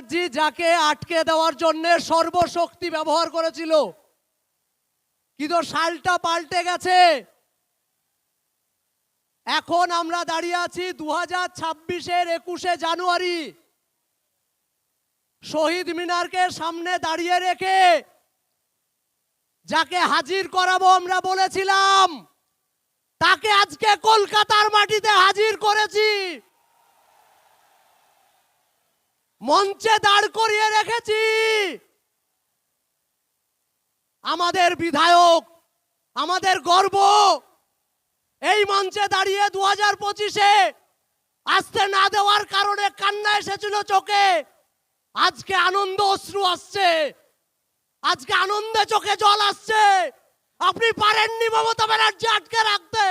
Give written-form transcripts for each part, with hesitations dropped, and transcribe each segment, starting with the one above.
ব্যানার্জি যাকে আটকে দেওয়ার জন্য সর্বশক্তি ব্যবহার করেছিল, কিন্তু সালটা পাল্টে গেছে। এখন আমরা দাঁড়িয়ে আছি 2026-এর 21শে জানুয়ারি। শহীদ মিনারকে সামনে দাঁড়িয়ে রেখে যাকে হাজির করাবো আমরা বলেছিলাম, তাকে আজকে কলকাতার মাটিতে হাজির করেছি, মঞ্চে দাঁড় করিয়ে রেখেছি। আমাদের বিধায়ক, আমাদের গর্ব, এই মঞ্চে দাঁড়িয়ে 2025-এ আসতে না দেওয়ার কারণে কান্না এসেছিল চোখে, আজকে আনন্দ অশ্রু আসছে, আজকে আনন্দে চোখে জল আসছে। আপনি পারেননি মমতা ব্যানার্জি আটকে রাখতে,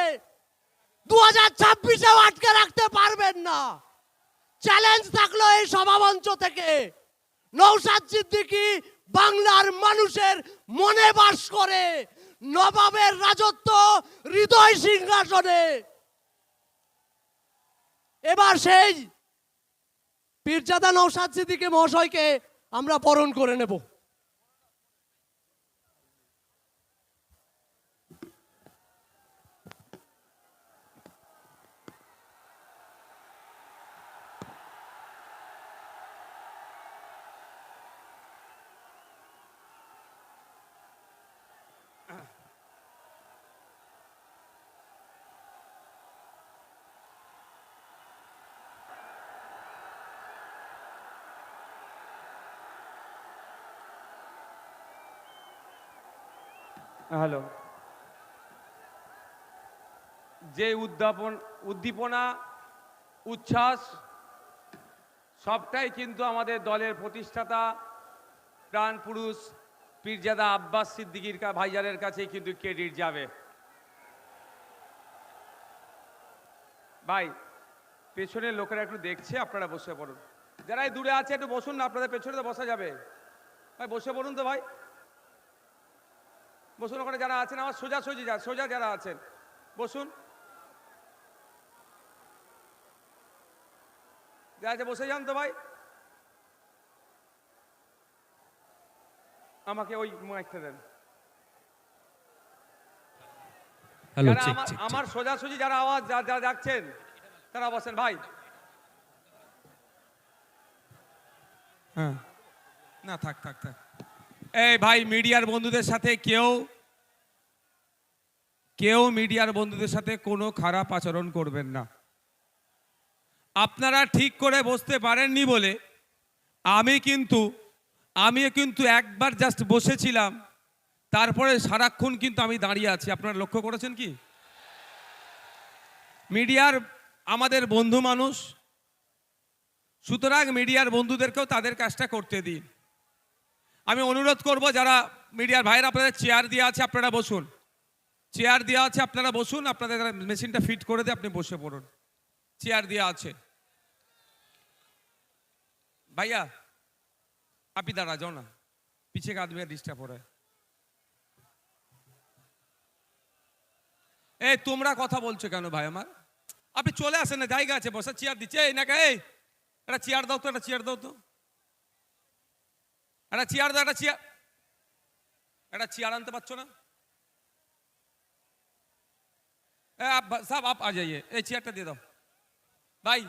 2026-এও আটকে রাখতে পারবেন না। চ্যালেঞ্জ থাকলো এই সভামঞ্চ থেকে, নওশাদ সিদ্দিকী বাংলার মানুষের মনে বাস করে, নবাবের রাজত্ব হৃদয় সিংহাসনে। এবার সেই পীরজাদা নওশাদ সিদ্দিকী মহাশয়কে আমরা বরণ করে নেব। হ্যালো, যে উদ্দীপনা উচ্ছ্বাস সবটাই কিন্তু আমাদের দলের প্রতিষ্ঠাতা প্রাণ পুরুষ পীরজাদা আব্বাস সিদ্দিকীর ভাইজানের কাছেই কিন্তু ক্রেডিট যাবে। ভাই, পেছনের লোকেরা একটু দেখছে, আপনারা বসে পড়ুন। যারা এই দূরে আছে একটু বসুন না, আপনাদের পেছনে তো বসা যাবে। ভাই বসে পড়ুন তো, ভাই বসুন। ওখানে যারা আছেন আমার সোজা যারা আছেন বসুন, যারা আছে বসে যান তো ভাই। আমাকে ওই মাইকটা দেন। আমার সোজাসুজি যারা আওয়াজ যারা যাচ্ছেন তারা বসেন ভাই। হ্যাঁ, না থাক। এই ভাই, মিডিয়ার বন্ধুদের সাথে কেউ মিডিয়ার বন্ধুদের সাথে কোনো খারাপ আচরণ করবেন না। আপনারা ঠিক করে বসতে পারেননি বলে আমি কিন্তু একবার জাস্ট বসেছিলাম, তারপরে সারাক্ষণ কিন্তু আমি দাঁড়িয়ে আছি। আপনারা লক্ষ্য করেছেন কি? মিডিয়ার আমাদের বন্ধু মানুষ, সুতরাং মিডিয়ার বন্ধুদেরকেও তাদের কাজটা করতে দিন। আমি অনুরোধ করব, যারা মিডিয়ার ভাইরা, আপনাদের চেয়ার দেওয়া আছে, আপনারা বসুন। চেয়ার দেওয়া আছে, আপনারা বসুন। আপনাদের মেশিনটা ফিট করে দিয়ে আপনি বসে পড়ুন, চেয়ার দেওয়া আছে। ভাইয়া আপনি দাঁড়া যাও না, পিছে আদমি ডিস্টার্ব हो रहा है। এই তোমরা কথা বলছো কেন ভাই আমার? আপনি চলে আসেন না, জায়গা আছে বসে, চেয়ার দিচ্ছে। এই না এই একটা চেয়ার দাও তো, একটা চেয়ার দাও তো, একটা চেয়ার দাও, একটা চেয়ার আনতে পারছো না? आप साहब आप आ जाइए, এই চেয়ারটা দিয়ে দাও ভাই,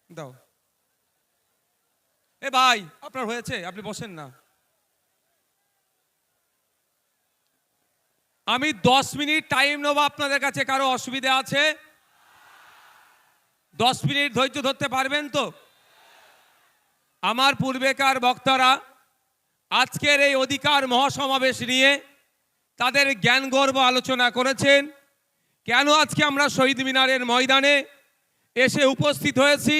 দাও। এ ভাই, আপনার হয়েছে, আপনি বসেন না। আমি 10 মিনিট টাইম নেব আপনাদের কাছে। কারো অসুবিধা আছে? 10 মিনিট ধৈর্য ধরতে পারবেন তো? আমার পূর্বেকার বক্তারা আজকের এই অধিকার মহাসমাবেশ নিয়ে তাদের জ্ঞান গর্ব আলোচনা করেছেন। কেন আজকে আমরা শহীদ মিনারের ময়দানে এসে উপস্থিত হয়েছি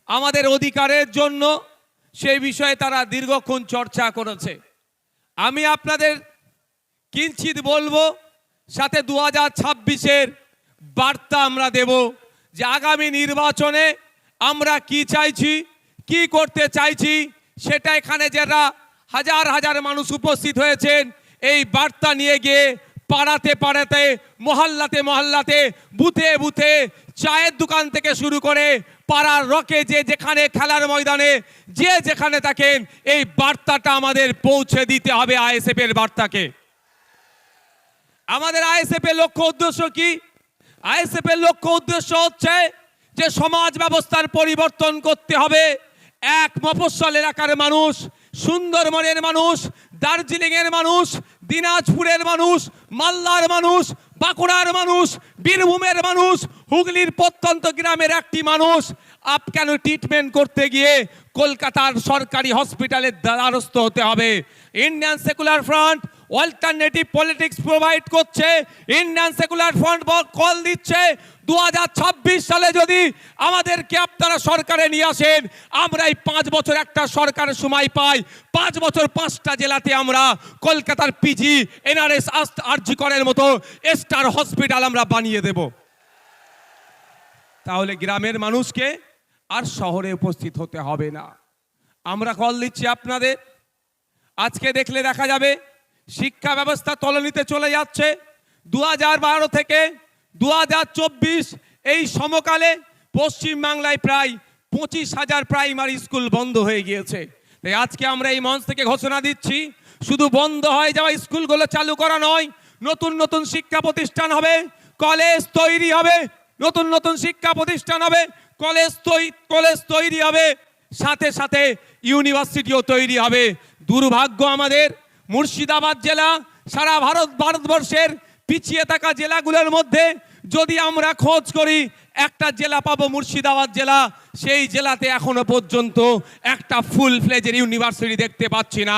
আমাদের অধিকারের জন্য, সেই বিষয়ে তারা দীর্ঘক্ষণ চর্চা করেছে। আমি আপনাদের কিঞ্চিত বলবো, সাথে 2026-এর বার্তা আমরা দেব যে আগামী নির্বাচনে আমরা কি চাইছি, কি করতে চাইছি, সেটা এখানে যারা হাজার হাজার মানুষ উপস্থিত হয়েছেন এই বার্তা নিয়ে গিয়ে পাড়াতে পাড়াতে, মহল্লাতে মহল্লাতে, বুথে বুথে, চায়ের দোকান থেকে শুরু করে পাড়ার রকে, যে যেখানে, খেলার ময়দানে যে যেখানে থাকেন, এই বার্তাটা আমাদের পৌঁছে দিতে হবে আইএসএফ এর বার্তাকে। আমাদের আইএসএফ এর লক্ষ্য উদ্দেশ্য কি? আইএসএফ এর লক্ষ্য উদ্দেশ্য হচ্ছে যে সমাজ ব্যবস্থার পরিবর্তন করতে হবে। এক মফস্বল এলাকার মানুষ, সুন্দরবনের মানুষ, দার্জিলিং এর মানুষ, দিনাজপুরের মানুষ, মালদার মানুষ, বাঁকুড়ার মানুষ, বীরভূমের মানুষ, হুগলির প্রত্যন্ত গ্রামের একটি মানুষ কেন ট্রিটমেন্ট করতে গিয়ে কলকাতার সরকারি হসপিটালের দ্বারস্থ হতে হবে? Indian secular front alternative politics provide করছে। ইন্ডিয়ান সেকুলার ফ্রন্ট কল দিচ্ছে 2026 সালে যদি আমাদেরকে আপনারা সরকারে নিয়ে আসেন, আমরা এই 5 বছর একটা সরকারের সময় পাই, 5 বছর 5টা জেলাতে আমরা কলকাতার পিজি, এনআরএস, আরজি করের মতো স্টার হসপিটাল আমরা বানিয়ে দেব। তাহলে গ্রামের মানুষকে আর শহরে উপস্থিত হতে হবে না। আমরা কল দিচ্ছি আপনাদের। আজকে দেখলে দেখা যাবে শিক্ষা ব্যবস্থা তলানিতে চলে যাচ্ছে। 2012 থেকে 2024 এই সমকালে পশ্চিমবাংলায় প্রায় 25,000 প্রাইমারি স্কুল বন্ধ হয়ে গিয়েছে। তাই আজকে আমরা এই মঞ্চ থেকে ঘোষণা দিচ্ছি, শুধু বন্ধ হয়ে যাওয়া স্কুলগুলো চালু করা নয়, নতুন নতুন শিক্ষা প্রতিষ্ঠান হবে, কলেজ তৈরি হবে, নতুন নতুন শিক্ষা প্রতিষ্ঠান হবে, কলেজ তৈরি হবে, সাথে সাথে ইউনিভার্সিটিও তৈরি হবে। দুর্ভাগ্য আমাদের মুর্শিদাবাদ জেলা সারা ভারতবর্ষের পিছিয়ে থাকা জেলাগুলোর মধ্যে যদি আমরা খোঁজ করি, একটা জেলা পাবো মুর্শিদাবাদ জেলা। সেই জেলাতে এখনো পর্যন্ত একটা ফুল ফ্লেজের ইউনিভার্সিটি দেখতে পাচ্ছি না।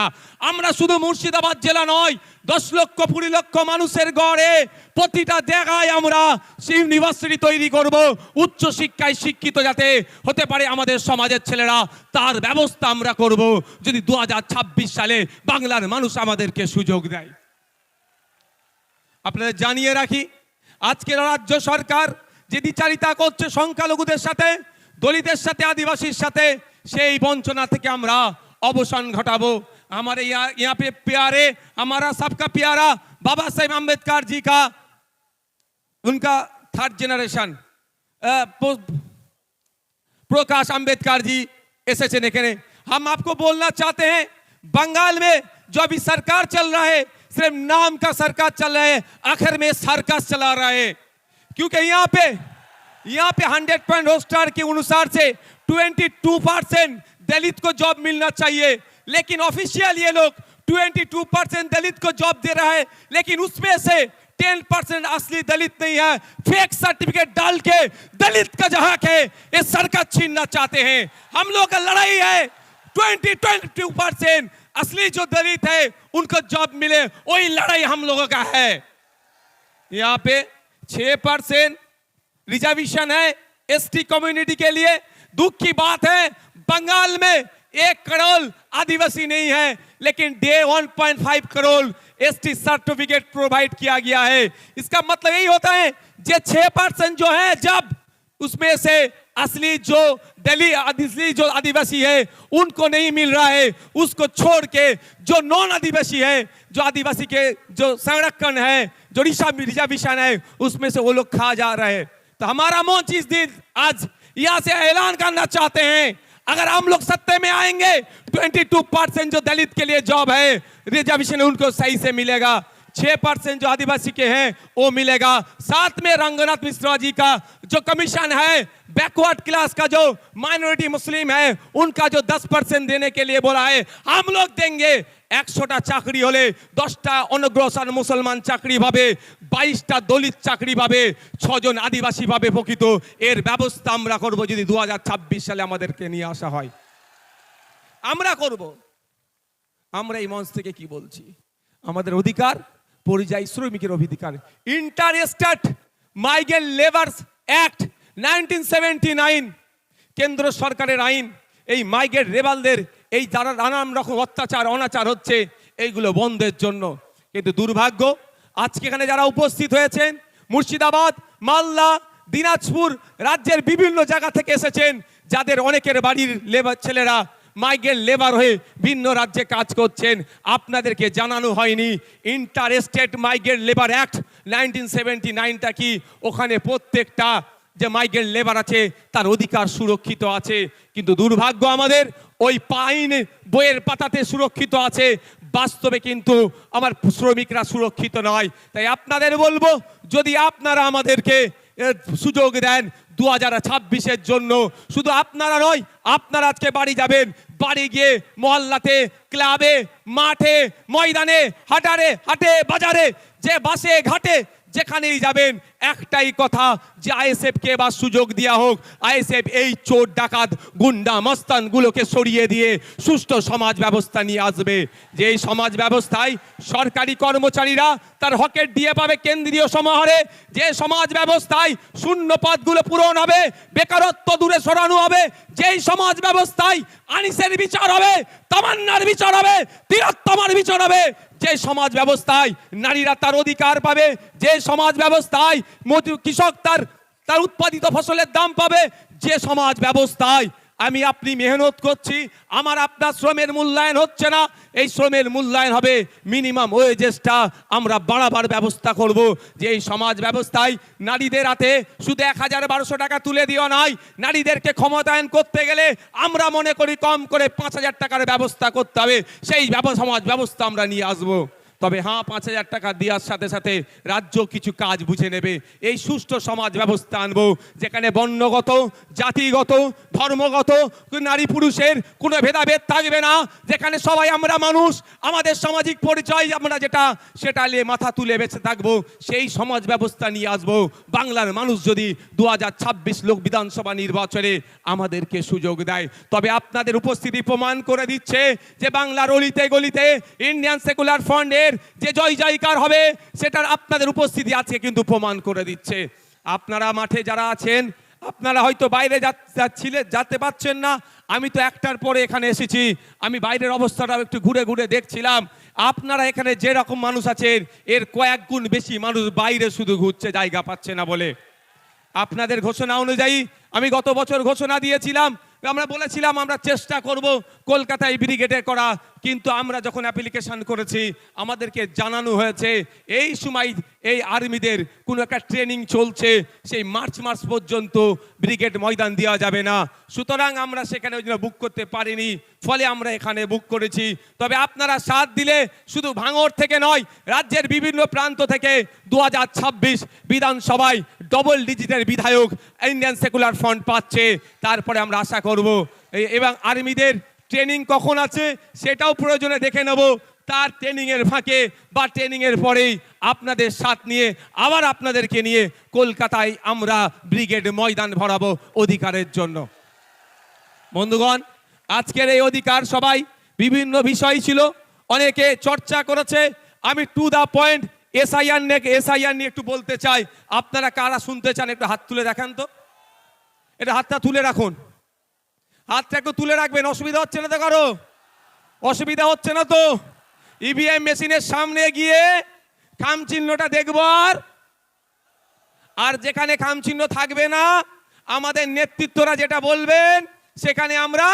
আমরা শুধু মুর্শিদাবাদ জেলা নয়, 10 লক্ষ 20 লক্ষ মানুষের গড়ে প্রতিটা জায়গায় আমরা ইউনিভার্সিটি তৈরি করব। উচ্চ শিক্ষায় শিক্ষিত যাতে হতে পারে আমাদের সমাজের ছেলেরা, তার ব্যবস্থা আমরা করব যদি 2026 সালে বাংলার মানুষ আমাদেরকে সুযোগ দেয়। আপনাদের জানিয়ে রাখি, আজকের রাজ্য সরকার যে দ্বিচারিতা করছে সংখ্যালঘুদের সাথে, দলিতের সাথে, আদিবাসীর সাথে, সেই বঞ্চনা থেকে আমরা অবসান ঘটাবো। हमारे यहाँ पे प्यारे, हमारा सबका प्यारा बाबा साहेब अम्बेडकर जी का, उनका 3rd जनरेशन प्रकाश अम्बेडकर जी एसएचएन के। हम आपको बोलना चाहते हैं, बंगाल में जो अभी सरकार चल रहा है, सिर्फ नाम का सरकार चल रहा है, आखिर में सर्कस चला रहा है। क्योंकि यहाँ पे 100 पॉइंट रोस्टर के अनुसार से 22% दलित को जॉब मिलना चाहिए, लेकिन ऑफिशियल ये लोग 22% दलित को जॉब दे रहा है, लेकिन उसमें से 10% असली दलित नहीं है। फेक सर्टिफिकेट डाल के दलित का जहां है ये सरकार छीनना चाहते हैं। हम लोग का लड़ाई है 22% असली जो दलित है उनको जॉब मिले, वही लड़ाई हम लोगों का है। यहाँ पे 6% रिजर्वेशन है एसटी कम्युनिटी के लिए। दुख की बात है, बंगाल में 1 करोड़ आदिवासी नहीं है, लेकिन 1.5 करोड़ एसटी सर्टिफिकेट प्रोवाइड किया गया है। इसका मतलब यही होता है जे 6% जो है, जब उसमें से असली जो आदिवासी है उनको नहीं मिल रहा है, उसको छोड़ के जो नॉन आदिवासी है, जो आदिवासी के जो संरक्षण है, जो रिजर्वेशन है, उसमें से वो लोग खा जा रहे हैं। तो हमारा मंच इस दिन आज यहाँ से ऐलान करना चाहते हैं, अगर हम लोग सत्ते में आएंगे 22% जो दलित के लिए जॉब है, रिजर्वेशन उनको सही से मिलेगा, 6% जो आदिवासी के हैं वो मिलेगा। साथ में रंगनाथ मिश्रा जी का जो कमीशन है, बैकवर्ड क्लास का जो माइनॉरिटी मुस्लिम है उनका जो 10% देने के लिए बोला है, हम लोग देंगे। 100টা চাকরি হলে 10টা অনগ্রসর মুসলমান চাকরি পাবে, 22টা দলিত চাকরি পাবে, 6 জন আদিবাসী পাবে প্রকৃত। এর ব্যবস্থা আমরা করব যদি 2026 সালে আমাদেরকে নিয়ে আসা হয়, আমরা করব। আমরা এই মঞ্চ থেকে কি বলছি, আমাদের অধিকার পরিযায়ী শ্রমিকের অধিকার। ইন্টার স্টেট মাইগ্রেন্ট লেবারস অ্যাক্ট 1979 কেন্দ্র সরকারের আইন, এই মাইগ্রেন্ট লেবারদের এই যারা নানান রকম অত্যাচার অনাচার হচ্ছে এইগুলো বন্ধের জন্য। কিন্তু দুর্ভাগ্য আজকে এখানে যারা উপস্থিত হয়েছেন, মুর্শিদাবাদ, মালদা, দিনাজপুর রাজ্যের বিভিন্ন জায়গা থেকে এসেছেন, যাদের অনেকের বাড়ির লেবার ছেলেরা মাইগ্রেন্ট লেবার হয়ে ভিন্ন রাজ্যে কাজ করছেন, আপনাদেরকে জানানো হয়নি inter state migrant labour act 1979টা কি, ওখানে প্রত্যেকটা যে মাইগ্রেন্ট লেবার আছে তার অধিকার সুরক্ষিত আছে। কিন্তু দুর্ভাগ্য আমাদের ওই আইন বইয়ের পাতাতে সুরক্ষিত আছে, বাস্তবে কিন্তু আমার শ্রমিকরা সুরক্ষিত নয়। তাই আপনাদের বলবো, যদি আপনারা আমাদেরকে সুযোগ দেন 2026-এর জন্য, শুধু আপনারা নয়, আপনারা আজকে বাড়ি যাবেন, বাড়ি গিয়ে মহল্লাতে, ক্লাবে, মাঠে, ময়দানে, হাটে বাজারে, যে বাসে ঘাটে যেখানেই যাবেন, একটাই কথা যে আইএসএফকে এবার সুযোগ দেওয়া হোক। আইএসএফ এই চোর ডাকাত গুন্ডা মস্তানগুলোকে সরিয়ে দিয়ে সুষ্ঠু সমাজ ব্যবস্থা নিয়ে আসবে। যে এই সমাজ ব্যবস্থায় সরকারি কর্মচারীরা তার হকের দিয়ে পাবে কেন্দ্রীয় সমাহারে, যে সমাজ ব্যবস্থায় শূন্য পদগুলো পূরণ হবে, বেকারত্ব দূরে সরানো হবে, যেই সমাজ ব্যবস্থায় আনিসের বিচার হবে, তামান্নার বিচার হবে, তিলোত্তমার বিচার হবে, যে সমাজ ব্যবস্থায় নারীরা তার অধিকার পাবে, যে সমাজ ব্যবস্থায় কৃষক তার উৎপাদিত ফসলের দাম পাবে, যে সমাজ ব্যবস্থায় আমি আপনি মেহনত করছি, আমার আপনার শ্রমের মূল্যায়ন হচ্ছে না, এই শ্রমের মূল্যায়ন হবে, মিনিমাম ওয়েজেসটা আমরা বাড়াবার ব্যবস্থা করব। যে এই সমাজ ব্যবস্থায় নারীদের হাতে শুধু 1012 টাকা তুলে দিও নয়, নারীদেরকে ক্ষমতায়ন করতে গেলে আমরা মনে করি কম করে 5000 টাকার ব্যবস্থা করতে হবে। সেই সমাজ ব্যবস্থা আমরা নিয়ে আসবো। তবে হ্যাঁ, 5000 টাকা দেওয়ার সাথে সাথে রাজ্য কিছু কাজ বুঝে নেবে। এই সুষ্ঠু সমাজ ব্যবস্থা আনবো, যেখানে বর্ণগত, জাতিগত, ধর্মগত, নারী পুরুষের কোনো ভেদাভেদ থাকবে না, যেখানে সবাই আমরা মানুষ, আমাদের সামাজিক পরিচয় আমরা সেটা নিয়ে মাথা তুলে বেঁচে থাকবো। সেই সমাজ ব্যবস্থা নিয়ে আসবো। বাংলার মানুষ যদি 2026 লোক বিধানসভা নির্বাচনে আমাদেরকে সুযোগ দেয়, তবে আপনাদের উপস্থিতি প্রমাণ করে দিচ্ছে যে বাংলার অলিতে গলিতে ইন্ডিয়ান সেকুলার ফ্রন্টের যে জয় জয়কার হবে, সেটার আপনাদের উপস্থিতি আছে কিন্তু প্রমাণ করে দিচ্ছে। আপনারা মাঠে যারা আছেন, আপনারা হয়তো বাইরে যেতে পারছেন না, আমি তো একটার পরে এখানে এসেছি, আমি বাইরের অবস্থাটা একটু ঘুরে ঘুরে দেখছিলাম। আপনারা এখানে যে রকম মানুষ আছেন, এর কয়েক গুণ বেশি মানুষ বাইরে শুধু ঘুরছে, জায়গা পাচ্ছে না বলে। আপনাদের ঘোষণা অনুযায়ী আমি গত বছর ঘোষণা দিয়েছিলাম, আমরা বলেছিলাম আমরা চেষ্টা করব কলকাতায় ব্রিগেডে করা, কিন্তু আমরা যখন অ্যাপ্লিকেশন করেছি আমাদেরকে জানানো হয়েছে এই সময় এই আর্মিদের কোনো একটা ট্রেনিং চলছে, সেই মার্চ পর্যন্ত ব্রিগেড ময়দান দেওয়া যাবে না। সুতরাং আমরা সেখানে ওই জন্য বুক করতে পারিনি, ফলে আমরা এখানে বুক করেছি। তবে আপনারা সাথ দিলে শুধু ভাঙড় থেকে নয়, রাজ্যের বিভিন্ন প্রান্ত থেকে 2026 বিধানসভায় ডবল ডিজিটের বিধায়ক ইন্ডিয়ান সেকুলার ফ্রন্ট পাচ্ছে। তারপরে আমরা আশা করব এবং আর্মিদের ট্রেনিং কখন আছে সেটাও প্রয়োজনে দেখে নেব। তার ট্রেনিংয়ের ফাঁকে বা ট্রেনিংয়ের পরেই আপনাদের সাথ নিয়ে আবার আপনাদেরকে নিয়ে কলকাতায় আমরা ব্রিগেড ময়দান ভরাবো অধিকারের জন্য। বন্ধুগণ, আজকের এই অধিকার সবাই বিভিন্ন বিষয় ছিল, অনেকে চর্চা করেছে। আমি টু দা পয়েন্ট এসআইআর নিয়ে একটু বলতে চাই। আপনারা কারা শুনতে চান একটু হাত তুলে দেখান তো, এটা হাতটা তুলে রাখুন, হাতটা একটু তুলে রাখবেন। অসুবিধা হচ্ছে না তো কারো? অসুবিধা হচ্ছে না তো? ইভিএম মেশিনের সামনে গিয়ে খাম চিহ্নটা দেখব, আর যেখানে খাম চিহ্ন থাকবে না আমাদের নেতৃত্বরা যেটা বলবেন সেখানে আমরা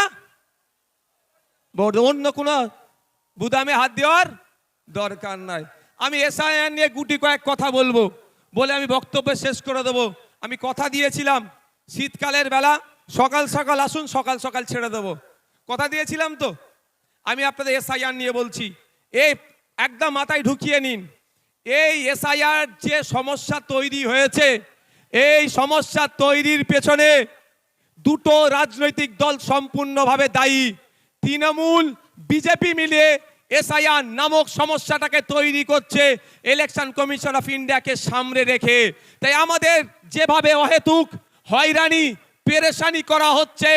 অন্য কোনো বুদামে হাত দেওয়ার দরকার নাই। আমি এসআইআর নিয়ে গুটি কয়েক কথা বলবো বলে আমি বক্তব্য শেষ করে দেবো। আমি কথা দিয়েছিলাম শীতকালের বেলা সকাল সকাল আসুন, সকাল সকাল ছেড়ে দেবো, কথা দিয়েছিলাম তো। আমি আপনাদের এসআইআর নিয়ে বলছি, এই একদম মাথায় ঢুকিয়ে নিন। এই এসআইআর যে সমস্যা তৈরি হয়েছে, এই সমস্যা তৈরির পেছনে দুটো রাজনৈতিক দল সম্পূর্ণভাবে দায়ী। তৃণমূল বিজেপি মিলে এসআইআর নামক সমস্যাটাকে তৈরি করছে ইলেকশন কমিশন অফ ইন্ডিয়াকে সামনে রেখে। তাই আমাদের যেভাবে অহেতুক হয়রানি পেরেশানি করা হচ্ছে,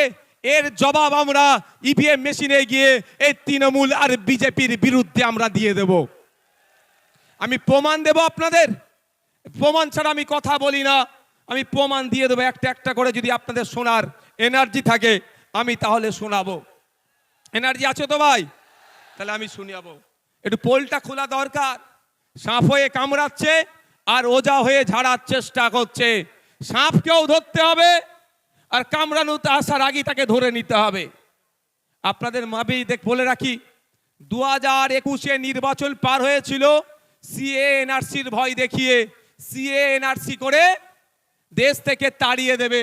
এর জবাব আমরা ইভিএম মেশিনে গিয়ে এই তৃণমূল আর বিজেপির বিরুদ্ধে আমরা দিয়ে দেব। আমি প্রমাণ দেব আপনাদের, প্রমাণ ছাড়া আমি কথা বলি না, আমি প্রমাণ দিয়ে দেবো একটা একটা করে। যদি আপনাদের শোনার এনার্জি থাকে আমি তাহলে শোনাবো। এনার্জি আছে তো ভাই? তাহলে আমি শুনিয়াবো। একটু পোলটা খোলা দরকার। সাপ হয়ে কামড়াচ্ছে আর ওজা হয়ে ঝাড়ার চেষ্টা করছে। সাপকেও ধরতে হবে আর কামড়ানোতে আসার আগে তাকে ধরে নিতে হবে। আপনাদের মাবেই বলে রাখি, 2021-এ নির্বাচন পার হয়েছিল সিএ এনআরসির ভয় দেখিয়ে। সিএ এনআরসি করে দেশ থেকে তাড়িয়ে দেবে।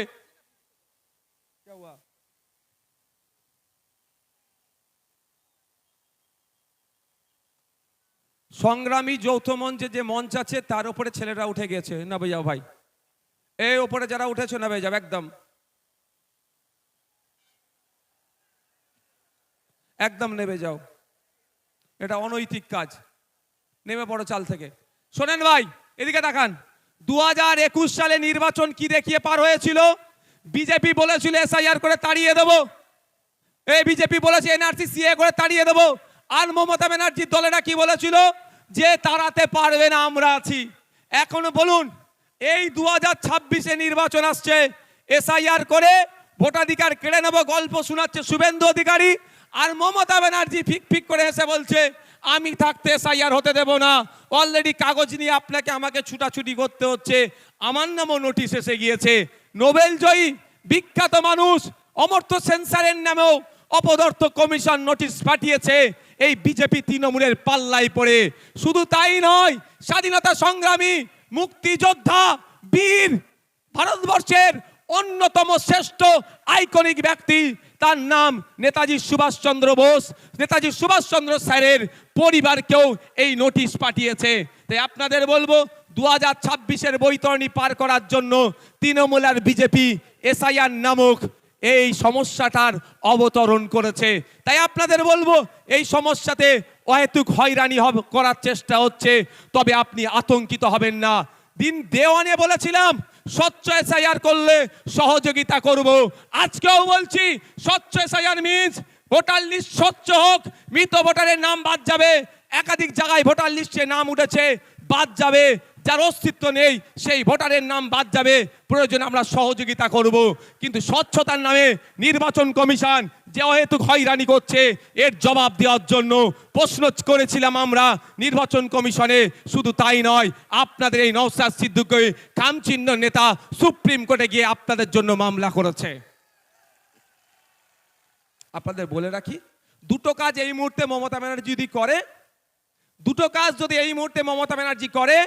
সংগ্রামী যৌথ মঞ্চে যে মঞ্চ আছে তার উপরে ছেলেরা উঠে গেছে, না যাও ভাই, এই উপরে যারা উঠেছে না যাও, একদম একদম নেমে যাও, এটা অনৈতিক কাজ, নেমে পড়ো চাল থেকে। শোনেন ভাই, এদিকে তাকান, 2021 সালে নির্বাচন কি দেখিয়ে পার হয়েছিল? বিজেপি বলেছিল এসআইআর করে তাড়িয়ে দেবো, এই বিজেপি বলেছে এনআরসি সিএ করে তাড়িয়ে দেবো। আর মমতা ব্যানার্জির দলেরা কি বলেছিল? যে তাড়াতে পারবে না, আমরা আছি। এখন বলুন, এই 2026-এ নির্বাচন আসছে, এসআইআর করে ভোটাধিকার কেড়ে নেব গল্প শোনাচ্ছে শুভেন্দু অধিকারী, আর মমতা ব্যানার্জি ফিক ফিক করে এসে বলছে আমি থাকতে এসআইআর হতে দেব না। অলরেডি কাগজ নিয়ে আপনাকে আমাকে ছুটাছুটি করতে হচ্ছে, আমার নামও নোটিশ এসে গিয়েছে। নোবেল জয়ী বিখ্যাত মানুষ অমর্ত্য সেন্সারের নামেও অপদার্থ কমিশন নোটিশ পাঠিয়েছে এই বিজেপি তৃণমূলের পাল্লায় পড়ে। শুধু তাই নয়, স্বাধীনতা সংগ্রামী, মুক্তিযোদ্ধা, বীর, ভারতবর্ষের অন্যতম শ্রেষ্ঠ আইকনিক ব্যক্তি, তার নাম নেতাজি সুভাষচন্দ্র বোস, নেতাজি সুভাষচন্দ্র স্যারের পরিবারকেও এই নোটিশ পাঠিয়েছে। তাই আপনাদের বলবো, 2026-এর বৈতরণী পার করার জন্য তৃণমূল আর বিজেপি এসআইআর নামক এই সমস্যাটার অবতরণ করেছে। তাই আপনাদের বলবো, এই সমস্যাতে অহেতুক হয়রানি করার চেষ্টা হচ্ছে, তবে আপনি আতঙ্কিত হবেন না। দিন দেওয়ানে বলেছিলাম স্বচ্ছ এসআইআর করলে সহযোগিতা করব, আজকেও বলছি স্বচ্ছ এসআইআর মিন্স ভোটার লিস্ট স্বচ্ছ হোক, মৃত ভোটারের নাম বাদ যাবে, একাধিক জায়গায় ভোটার লিস্টে নাম উঠেছে বাদ যাবে, যার অস্তিত্ব নেই সেই ভোটারের নাম বাদ যাবে, প্রয়োজনে আমরা সহযোগিতা করব। কিন্তু স্বচ্ছতার নামে নির্বাচন কমিশন যে অহেতুক হয়রানি করছে, এর জবাব দেওয়ার জন্য প্রশ্ন করেছিলাম আমরা নির্বাচন কমিশনে। শুধু তাই নয়, আপনাদের এই নওশাদ সিদ্দিকী কামচিহ্ন নেতা সুপ্রিম কোর্টে গিয়ে আপনাদের জন্য মামলা করেছে। আপনাদের বলে রাখি, দুটো কাজ এই মুহূর্তে মমতা ব্যানার্জি যদি করে, দুটো কাজ যদি এই মুহূর্তে মমতা ব্যানার্জি করে,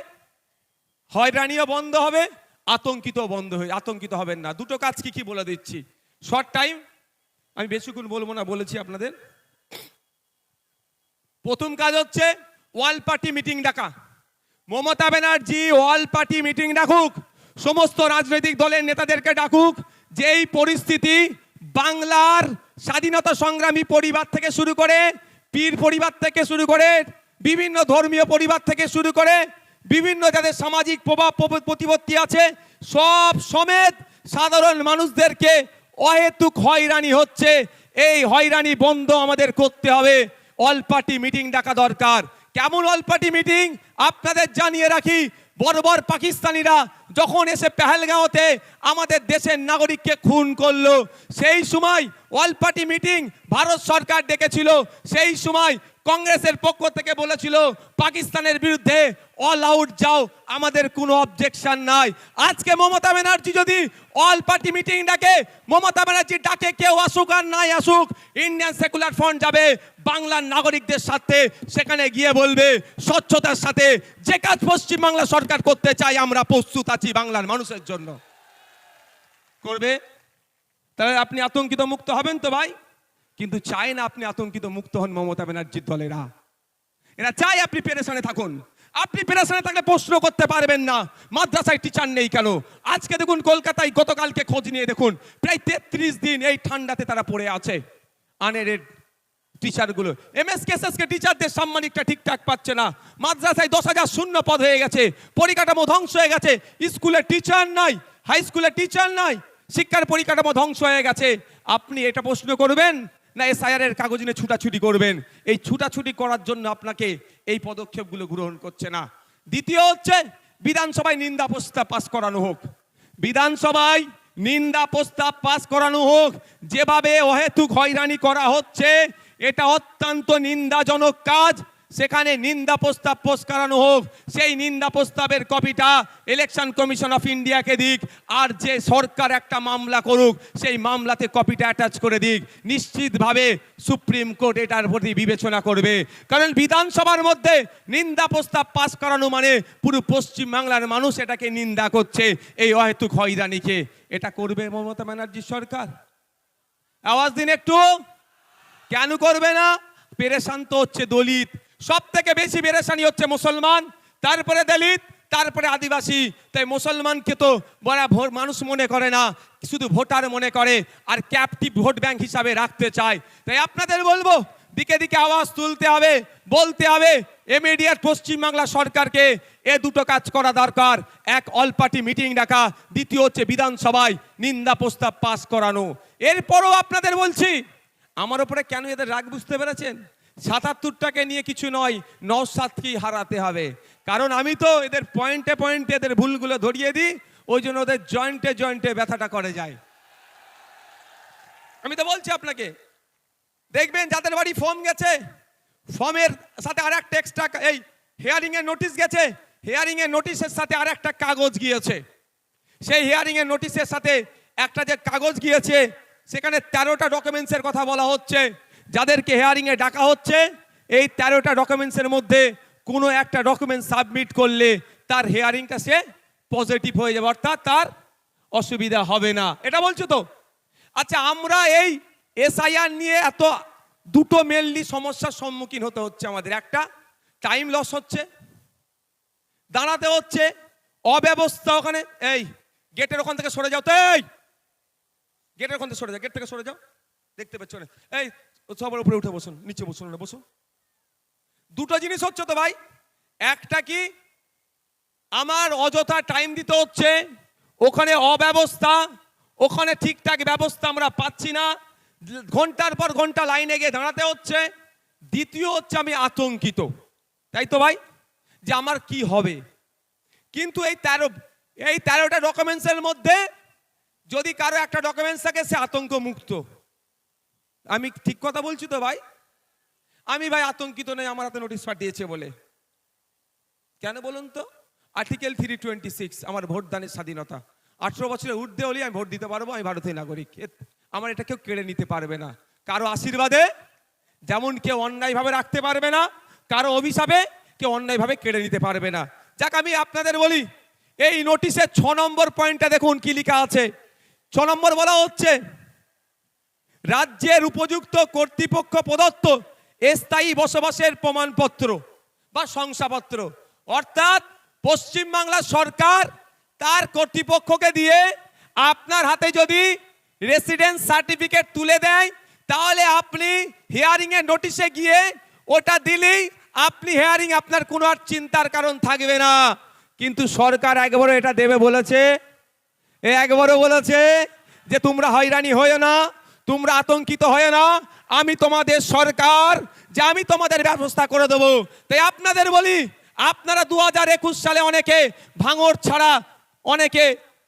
হয়রানিও বন্ধ হবে, আতঙ্কিত হবেন না। দুটো কাজ কি কি বলে দিচ্ছি, শর্ট টাইম, আমি বেশিক্ষণ বলবো না, বলেছি আপনাদের। প্রথম কাজ হচ্ছে ওয়াল পার্টি মিটিং ডাকা। মমতা ব্যানার্জি ওয়াল পার্টি মিটিং ডাকুক, সমস্ত রাজনৈতিক দলের নেতাদেরকে ডাকুক। যেই পরিস্থিতি বাংলার স্বাধীনতা সংগ্রামী পরিবার থেকে শুরু করে, পীর পরিবার থেকে শুরু করে, বিভিন্ন ধর্মীয় পরিবার থেকে শুরু করে, বিভিন্ন যাদের সামাজিক প্রভাব প্রতিপত্তি আছে, সব সমেত সাধারণ মানুষদেরকে অহেতুক হয়রানি হচ্ছে, এই হয়রানি বন্ধ আমাদের করতে হবে। অল পার্টি মিটিং ডাকা দরকার। কেমন অল পার্টি মিটিং আপনাদের জানিয়ে রাখি, বর্বর পাকিস্তানিরা যখন এসে পেহেলগাঁওতে আমাদের দেশের নাগরিককে খুন করলো, সেই সময় অল পার্টি মিটিং ভারত সরকার ডেকেছিল। সেই সময় কংগ্রেসের পক্ষ থেকে বলেছিল পাকিস্তানের বিরুদ্ধে অল আউট যাও, আমাদের কোনো অবজেকশন নাই। আজকে মমতা ব্যানার্জি যদি অল পার্টি মিটিং ডাকে, মমতা ব্যানার্জি ডাকে কেউ আসুক আর নাই আসুক, ইন্ডিয়ান সেকুলার ফ্রন্ট যাবে বাংলার নাগরিকদের সাথে, সেখানে গিয়ে বলবে স্বচ্ছতার সাথে যে কাজ পশ্চিমবাংলা সরকার করতে চাই আমরা প্রস্তুত আছি বাংলার মানুষের জন্য। করবে, তাহলে আপনি আতঙ্কিত মুক্ত হবেন তো ভাই? কিন্তু চাই না আপনি আতঙ্কিত মুক্ত হন মমতা ব্যানার্জির দলেরা। এরা চাই আপনি পেরেশানে থাকুন। আপনি পেরেশানে থাকলে প্রশ্ন করতে পারবেন না মাদ্রাসায় টিচার নেই কেন। আজকে দেখুন কলকাতায় গতকালকে খোঁজ নিয়ে দেখুন প্রায় 33 দিন এই ঠান্ডাতে তারা পড়ে আছে, আনএডেড টিচারগুলো। এমএসকেএসএসকে টিচারদের সাম্মানিকটা ঠিকঠাক পাচ্ছে না। মাদ্রাসায় 10,000 শূন্য পদ হয়ে গেছে, পরিকাঠামো ধ্বংস হয়ে গেছে, স্কুলে টিচার নাই, হাই স্কুলে টিচার নাই, শিক্ষার পরিকাঠামো ধ্বংস হয়ে গেছে। আপনি এটা প্রশ্ন করবেন না এসআইআর এর কাগজ নিয়ে ছুটাছুটি করবেন? এই ছুটাছুটি করার জন্য আপনাকে এই পদক্ষেপগুলো গ্রহণ করছে না। দ্বিতীয় হচ্ছে বিধানসভায় নিন্দা প্রস্তাব পাস করানো হোক। বিধানসভায় নিন্দা প্রস্তাব পাস করানো হোক। যেভাবে অহেতুক হয়রানি করা হচ্ছে এটা অত্যন্ত নিন্দাজনক কাজ। সেখানে নিন্দা প্রস্তাব পোস্ট করানো হোক, সেই নিন্দা প্রস্তাবের কপিটা ইলেকশন কমিশন অফ ইন্ডিয়াকে দিক, আর যে সরকার একটা মামলা করুক সেই মামলাতে কপিটা অ্যাটাচ করে দিক। নিশ্চিতভাবে সুপ্রিম কোর্ট এটার প্রতি বিবেচনা করবে, কারণ বিধানসভার মধ্যে নিন্দা প্রস্তাব পাস করানো মানে পুরো পশ্চিমবাংলার মানুষ এটাকে নিন্দা করছে, এই অহেতুক হয়রানিকে। এটা করবে মমতা ব্যানার্জির সরকার? আওয়াজ দিন একটু। কেন করবে না? পেরেশান তো হচ্ছে দলিত, সব থেকে বেশি পেরেশানি হচ্ছে মুসলমান, তারপরে দলিত, তারপরে আদিবাসী। তাই মুসলমানকে তো বড় মানুষ মনে করে না, শুধু ভোটার মনে করে, আর ক্যাপটিভ ভোট ব্যাংক হিসাবে রাখতে চায়। তাই আপনাদের বলবো, দিকে দিকে আওয়াজ তুলতে হবে, বলতে হবে ইমিডিয়েট পশ্চিমবাংলা সরকারকে এ দুটো কাজ করা দরকার। এক, অল পার্টি মিটিং ডাকা, দ্বিতীয় হচ্ছে বিধানসভায় নিন্দা প্রস্তাব পাস করানো। এরপরও আপনাদের বলছি, আমার উপরে কেন এদের রাগ বুঝতে পেরেছেন? ৭৭টাকে নিয়ে কিছু নয়, নওশাদকেই হারাতে হবে। কারণ আমি তো এদের পয়েন্টে পয়েন্টে এদের ভুলগুলো ধরিয়ে দিই, ওই জন্য ওদের জয়েন্টে জয়েন্টে ব্যথাটা করে যায়। আমি তো বলছি আপনাকে, দেখবেন যাদের বাড়ি ফর্ম গেছে, ফর্মের সাথে আর একটা এক্সট্রা এই হিয়ারিং এর নোটিশ গেছে, হিয়ারিং এর নোটিশের সাথে আর একটা কাগজ গিয়েছে। সেই হিয়ারিং এর নোটিশের সাথে একটা যে কাগজ গিয়েছে, সেখানে 13টা ডকুমেন্টসের কথা বলা হচ্ছে। যাদেরকে হিয়ারিং এ ডাকা হচ্ছে, এই 13টা ডকুমেন্টসের মধ্যে কোনো একটা ডকুমেন্ট সাবমিট করলে তার হিয়ারিংটা সে পজিটিভ হয়ে যাবে, অর্থাৎ তার অসুবিধা হবে না। এটা বলছো তো? আচ্ছা, আমরা এই এসআইআর নিয়ে এত দুটো মেনলি সমস্যার সম্মুখীন হতে হচ্ছে আমাদের। একটা, টাইম লস হচ্ছে, দাঁড়াতে হচ্ছে, অব্যবস্থা। ওখানে এই গেটের ওখান থেকে সরে যাও তো, এই গেটের ওখান থেকে সরে যাও, গেট থেকে সরে যাও, দেখতে পাচ্ছ না? এই সবার উপরে উঠে বসুন, নিচে বসুন না, বসুন। দুটো জিনিস হচ্ছে তো ভাই, একটা কি আমার অযথা টাইম দিতে হচ্ছে, ওখানে অব্যবস্থা, ওখানে ঠিকঠাক ব্যবস্থা আমরা পাচ্ছি না, ঘন্টার পর ঘন্টা লাইনে গিয়ে দাঁড়াতে হচ্ছে। দ্বিতীয় হচ্ছে আমি আতঙ্কিত, তাই তো ভাই, যে আমার কি হবে। কিন্তু এই 13টা ডকুমেন্টসের মধ্যে যদি কারো একটা ডকুমেন্টস থাকে, সে আতঙ্ক মুক্ত। আমি ঠিক কথা বলছি তো ভাই? আমি ভাই আতঙ্কিত নই আমার হাতে নোটিশ পাঠিয়েছে বলে। কেন বলুন তো? আর্টিকেল 326, আমার ভোটদানের স্বাধীনতা। 18 বছরের ঊর্ধ্বে হলে আমি ভোট দিতে পারবো, আমি ভারতীয় নাগরিক, আমার এটা কেউ কেড়ে নিতে পারবে না। কারো আশীর্বাদে যেমন কেউ অন্যায়ভাবে রাখতে পারবে না, কারো অভিশাপে কেউ অন্যায়ভাবে কেড়ে নিতে পারবে না। যাক, আমি আপনাদের বলি, এই নোটিশের 6 নম্বর পয়েন্টটা দেখুন কি লেখা আছে। 6 নম্বর বলা হচ্ছে, রাজ্যের উপযুক্ত কর্তৃপক্ষ প্রদত্ত স্থায়ী বসবাসের প্রমাণপত্র বা শংসাপত্র, অর্থাৎ পশ্চিমবাংলা সরকার তার কর্তৃপক্ষকে দিয়ে আপনার হাতে যদি রেসিডেন্স সার্টিফিকেট তুলে দেয়, তাহলে আপনি হিয়ারিং এর নোটিশে গিয়ে ওটা দিলেই আপনি হিয়ারিং, আপনার কোনো আর চিন্তার কারণ থাকবে না। কিন্তু সরকার একবারও এটা দেবে বলেছে? একবারও বলেছে যে তোমরা হয়রানি হয়েও না, তোমরা আতঙ্কিত হয়ে না, আমি তোমাদের সরকার, যে আমি তোমাদের ব্যবস্থা করে দেবো। তাই আপনাদের বলি, আপনারা 2021 সালে অনেকে ভাঙড় ছাড়া, অনেকে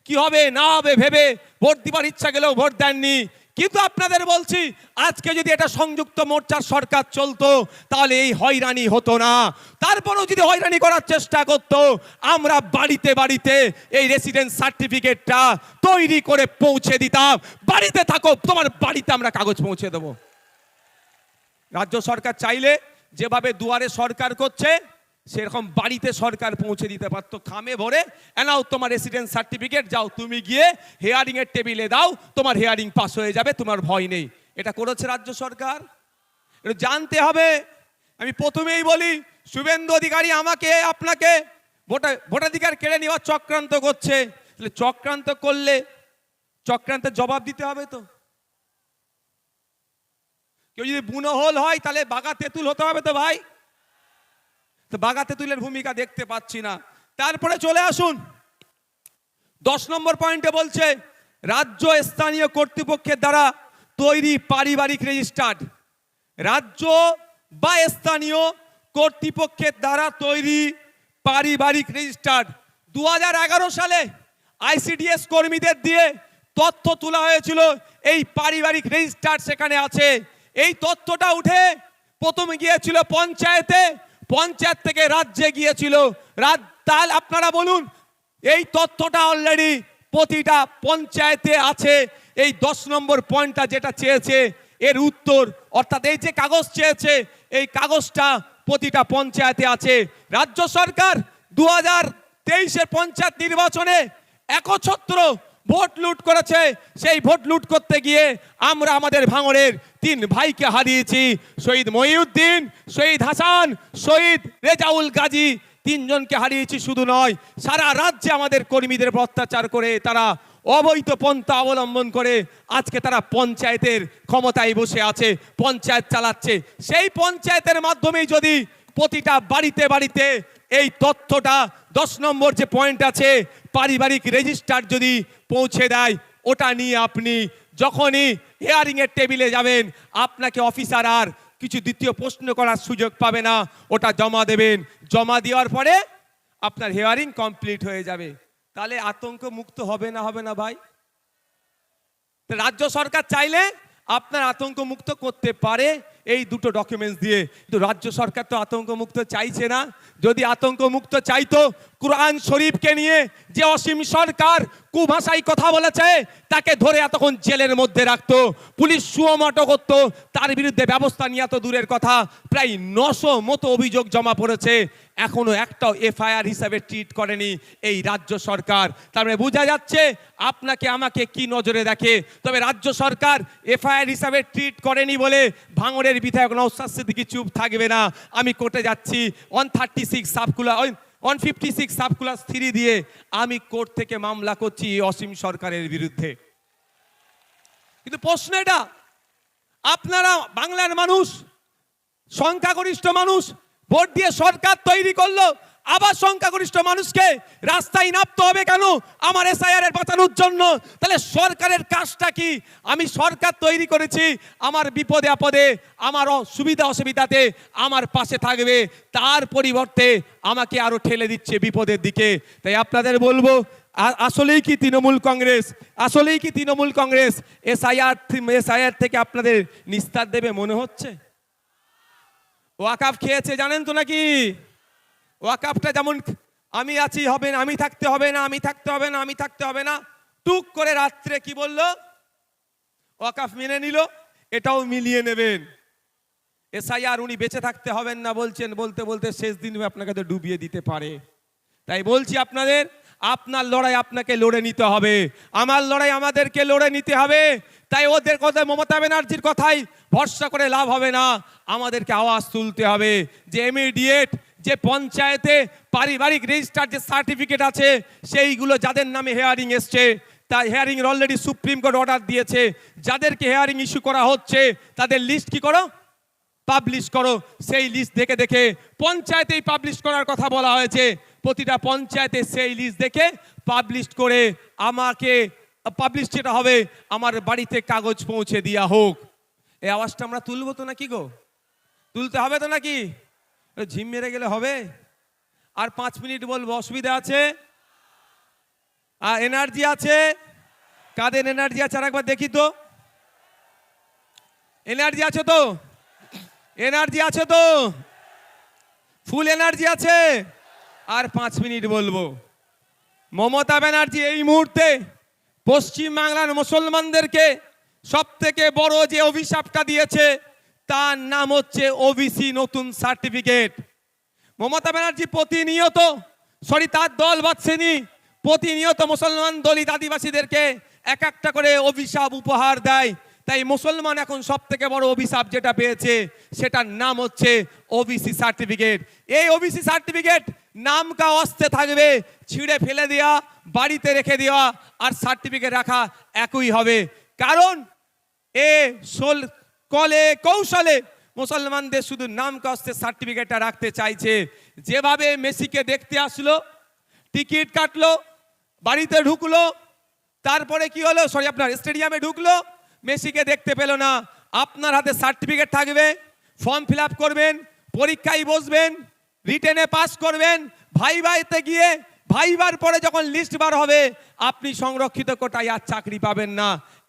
কি হবে না হবে ভেবে ভোট দিবার ইচ্ছা গেলেও ভোট দেননি। কিন্তু আপনাদের বলছি, আজকে যদি এটা সংযুক্ত মোর্চার সরকার চলতো, তাহলে এই হয়রানি হতো না। তারপরেও যদি হয়রানি করার চেষ্টা করতো, আমরা বাড়িতে বাড়িতে এই রেসিডেন্স সার্টিফিকেটটা তৈরি করে পৌঁছে দিতাম। বাড়িতে থাকো, তোমার বাড়িতে আমরা কাগজ পৌঁছে দেবো। রাজ্য সরকার চাইলে যেভাবে দুয়ারে সরকার করছে, সেরকম বাড়িতে সরকার পৌঁছে দিতে পারতো, খামে ভরে, এনাও তোমার রেসিডেন্স সার্টিফিকেট, যাও তুমি গিয়ে হিয়ারিং এর টেবিলে দাও, তোমার হিয়ারিং পাস হয়ে যাবে, তোমার ভয় নেই। এটা করেছে রাজ্য সরকার? এটা জানতে হবে। আমি প্রথমেই বলি, শুভেন্দু অধিকারী আমাকে আপনাকে ভোটাধিকার কেড়ে নেওয়ার চক্রান্ত করছে। তাহলে চক্রান্ত করলে চক্রান্তের জবাব দিতে হবে তো। কেউ যদি বুনোহল হয়, তাহলে বাঘা তেঁতুল হতে হবে তো ভাই। তো বাঘা তেঁতুলের ভূমিকা দেখতে পাচ্ছি না। তারপরে চলে আসুন 10 নম্বর পয়েন্টে বলছে, রাজ্য স্থানীয় কর্তৃপক্ষের দ্বারা তৈরি পারিবারিক রেজিস্টার্ড, রাজ্য বা স্থানীয় কর্তৃপক্ষের দ্বারা তৈরি পারিবারিক রেজিস্টার্ড। 2011 সালে আইসিডিএস কর্মীদের দিয়ে তথ্য তোলা হয়েছিল, এই পারিবারিক রেজিস্টার্ড সেখানে আছে। এই তথ্যটা উঠে প্রথমে গিয়েছিল পঞ্চায়েতে, পঞ্চায়েত থেকে রাজ্যে গিয়েছিল। তাহলে আপনারা বলুন, এই তথ্যটা অলরেডি প্রতিটা পঞ্চায়েতে আছে। এই 10 নম্বর পয়েন্টটা যেটা চেয়েছে এর উত্তর, অর্থাৎ এই যে কাগজ চেয়েছে এই কাগজটা প্রতিটা পঞ্চায়েতে আছে। রাজ্য সরকার 2023-এর পঞ্চায়েত নির্বাচনে একছত্র ভোট লুট করেছে। সেই ভোট লুট করতে গিয়ে আমরা আমাদের ভাঙড়ের 3 ভাইকে হারিয়েছি। শহীদ মহিউদ্দিন, শহীদ হাসান, শহীদ রেজাউল গাজী, 3 জনকে হারিয়েছি। শুধু নয়, সারা রাজ্যে আমাদের কর্মীদের উপর অত্যাচার করে তারা অবৈধ পন্থা অবলম্বন করে আজকে তারা পঞ্চায়েতের ক্ষমতায় বসে আছে, পঞ্চায়েত চালাচ্ছে। সেই পঞ্চায়েতের মাধ্যমেই যদি প্রতিটা বাড়িতে বাড়িতে এই তথ্যটা 10 নম্বর যে পয়েন্ট আছে পারিবারিক রেজিস্টার যদি পৌঁছে দেয়, ওটা নিয়ে আপনি যখনই হিয়ারিং এর টেবিলে যাবেন আপনাকে অফিসার আর কিছু দ্বিতীয় প্রশ্ন করার সুযোগ পাবে না। ওটা জমা দেবেন, জমা দেওয়ার পরে আপনার হিয়ারিং কমপ্লিট হয়ে যাবে। তাহলে আতঙ্ক মুক্ত হবে না ভাই? রাজ্য সরকার চাইলে আপনার আতঙ্ক মুক্ত করতে পারে এই দুটো ডকুমেন্টস দিয়ে, কিন্তু রাজ্য সরকার তো আতঙ্ক মুক্ত চাইছে না। যদি আতঙ্ক মুক্ত চাইতো, কুরআন শরীফকে নিয়ে যে অসীম সরকার কুভাষায় কথা বলেছে তাকে ধরে এতক্ষণ জেলের মধ্যে রাখতো, পুলিশ সুমোটো করতো, তার বিরুদ্ধে ব্যবস্থা নিয়ে তো দূরের কথা, প্রায় 900 মতো অভিযোগ জমা পড়েছে, এখনো একটাও এফআইআর হিসাবে ট্রিট করেনি এই রাজ্য সরকার। তার মানে বোঝা যাচ্ছে আপনাকে আমাকে কি নজরে দেখে। তবে রাজ্য সরকার এফআইআর হিসাবে ট্রিট করেনি বলে ভাঙড়ের বিধায়ক নওশাদ সিদ্দিকী চুপ থাকবে না। আমি কোর্টে যাচ্ছি 156 সাব ক্লাস 3 দিয়ে আমি কোর্ট থেকে মামলা করছি এই অসীম সরকারের বিরুদ্ধে। কিন্তু প্রশ্ন এটা, আপনারা বাংলার মানুষ, সংখ্যাগরিষ্ঠ মানুষ ভোট দিয়ে সরকার তৈরি করলো, আবার সংখ্যাগরিষ্ঠ মানুষকে রাস্তায় নামতে হবে কেন আমার এসআইআর বাঁচানোর জন্য? তাহলে সরকারের কাজটা কি? আমি সরকার তৈরি করেছি আমার বিপদে আপদে, আমার সুবিধা অসুবিধাতে আমার পাশে থাকবে, তার পরিবর্তে আমাকে আরো ঠেলে দিচ্ছে বিপদের দিকে। তাই আপনাদের বলবো, আসলেই কি তৃণমূল কংগ্রেস এসআইআর থেকে আপনাদের নিস্তার দেবে মনে হচ্ছে? ওয়াকাফ খেয়েছে জানেন তো নাকি? ওয়াকাফটা যেমন আমি আছি হবে না, আমি থাকতে হবে না, টুক করে রাত্রে কি বললো? ওয়াকাফ মেনে নিল, এটাও মিলিয়ে নেবেন। এসআইআর উনি বেঁচে থাকতে হবেন না বলছেন, বলতে বলতে শেষ দিন আপনাকে তো ডুবিয়ে দিতে পারে। তাই বলছি আপনাদের, আপনার লড়াই আপনাকে লড়ে নিতে হবে, আমার লড়াই আমাদেরকে লড়ে নিতে হবে। তাই ওদের কথা, মমতা ব্যানার্জির কথাই ভরসা করে লাভ হবে না, আমাদেরকে আওয়াজ তুলতে হবে যে ইমিডিয়েট যে পঞ্চায়েতে পারিবারিক রেজিস্টার যে সার্টিফিকেট আছে সেইগুলো যাদের নামে হেয়ারিং এসছে, তাই hearing already supreme court order দিয়েছে, যাদেরকে হেয়ারিং ইস্যু করা হচ্ছে তাদের লিস্ট কি করো, পাবলিশ করো। সেই লিস্ট দেখে দেখে পঞ্চায়েতেই পাবলিশ করার কথা বলা হয়েছে, প্রতিটা পঞ্চায়েতে সেই লিস্ট দেখে পাবলিশ করে আমাকে পাবলিশ যেটা হবে আমার বাড়িতে কাগজ পৌঁছে দেওয়া হোক। এই আওয়াজটা আমরা তুলবো তো নাকি গো? তুলতে হবে তো নাকি? ঝিম মেরে গেলে হবে? আর 5 মিনিট বলবো, অসুবিধা আছে? আর এনার্জি আছে? কাদের এনার্জি আছে আর একবার দেখি তো। এনার্জি আছে তো? এনার্জি আছে তো? ফুল এনার্জি আছে? আর 5 মিনিট বলবো। মমতা ব্যানার্জি এই মুহূর্তে পশ্চিম বাংলার মুসলমানদেরকে সব থেকে বড় যে অভিশাপটা দিয়েছে তার নাম হচ্ছে ওবিসি নতুন সার্টিফিকেট। মমতা ব্যানার্জি প্রতিনিয়ত, তার দল বাদশাহী প্রতিনিয়ত মুসলমান দলিত আদিবাসীদেরকে এক একটা করে অভিশাপ উপহার দেয়। তাই মুসলমান এখন সব থেকে বড় অভিশাপ যেটা পেয়েছে সেটার নাম হচ্ছে ওবিসি সার্টিফিকেট। এই ওবিসি সার্টিফিকেট নাম কা অস্তে থাকবে, ছিঁড়ে ফেলে দেওয়া, বাড়িতে রেখে দেওয়া আর সার্টিফিকেট রাখা একই হবে। কারণ কলে কৌশলে মুসলমানদের শুধু নাম কষ্টে সার্টিফিকেটটা রাখতে চাইছে। যেভাবে মেসিকে দেখতে আসলো, টিকিট কাটলো, বাড়িতে ঢুকলো, তারপরে কি হলো, আপনার স্টেডিয়ামে ঢুকলো, মেসিকে দেখতে পেল না। আপনার হাতে সার্টিফিকেট থাকবে, ফর্ম ফিল আপ করবেন, পরীক্ষায় বসবেন, রিটেনে পাস করবেন, ভাইতে গিয়ে ভাইবার পরে যখন লিস্ট বার হবে আপনি সংরক্ষিত কোটায় আর চাকরি পাবেন না।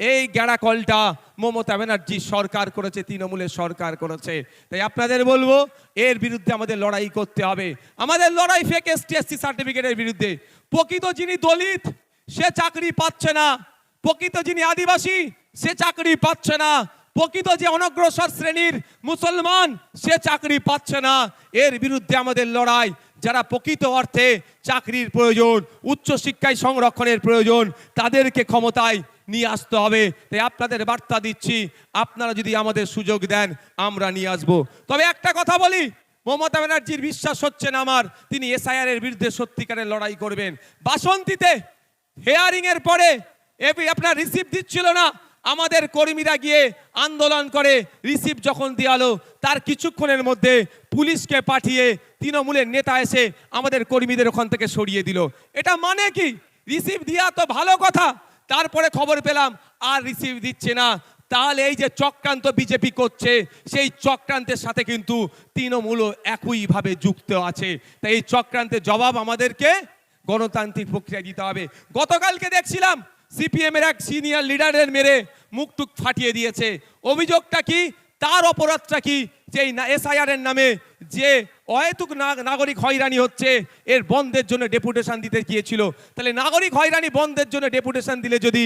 এই গ্যাড়া কলটা মমতা ব্যানার্জি সরকার করেছে, তৃণমূলের সরকার করেছে। তাই আপনাদের বলবো এর বিরুদ্ধে আমাদের লড়াই করতে হবে। আমাদের লড়াই ফেক এসটি এসসি সার্টিফিকেটের বিরুদ্ধে। প্রকৃত যিনি দলিত সে চাকরি পাচ্ছে না, প্রকৃত যিনি আদিবাসী সে চাকরি পাচ্ছে না, প্রকৃত যে অনগ্রসর শ্রেণীর মুসলমান সে চাকরি পাচ্ছে না। এর বিরুদ্ধে আমাদের লড়াই। যারা প্রকৃত অর্থে চাকরির প্রয়োজন, উচ্চশিক্ষায় সংরক্ষণের প্রয়োজন, তাদেরকে ক্ষমতায় নিয়ে আসতে হবে। তাই আপনাদের বার্তা দিচ্ছি, আপনারা যদি আমাদের সুযোগ দেন আমরা নিয়ে আসবো। তবে একটা কথা বলি, মমতা ব্যানার্জির বিশ্বাস হচ্ছে না আমার তিনি এসআইআর এর বিরুদ্ধে সত্যিকারের লড়াই করবেন। বাসন্তীতে হেয়ারিং এর পরে আপনার রিসিভ দিচ্ছিল না, আমাদের কর্মীরা গিয়ে আন্দোলন করে রিসিভ যখন দেওয়ালো তার কিছুক্ষণের মধ্যে পুলিশকে পাঠিয়ে তৃণমূলের নেতা এসে আমাদের কর্মীদের ওখান থেকে সরিয়ে দিল। এটা মানে কি? রিসিভ দেওয়া তো ভালো কথা, তারপরে খবর পেলাম আর রিসিভ দিচ্ছে না। তাহলে এই যে চক্রান্ত বিজেপি করছে সেই চক্রান্তের সাথে কিন্তু তৃণমূলও একইভাবে যুক্ত আছে। তাই এই চক্রান্তের জবাব আমাদেরকে গণতান্ত্রিক প্রক্রিয়া দিতে হবে। গতকালকে দেখছিলাম সিপিএম এর এক সিনিয়র লিডারের মেরে মুখটুক ফাটিয়ে দিয়েছে। অভিযোগটা কি? তার অপরাধটা কি? যে এসআইআর এর নামে যে অহেতুক নাগরিক হয়রানি হচ্ছে এর বন্ধের জন্য ডেপুটেশন দিতে গিয়েছিল। তাহলে নাগরিক হয়রানি বন্ধের জন্য ডেপুটেশন দিলে যদি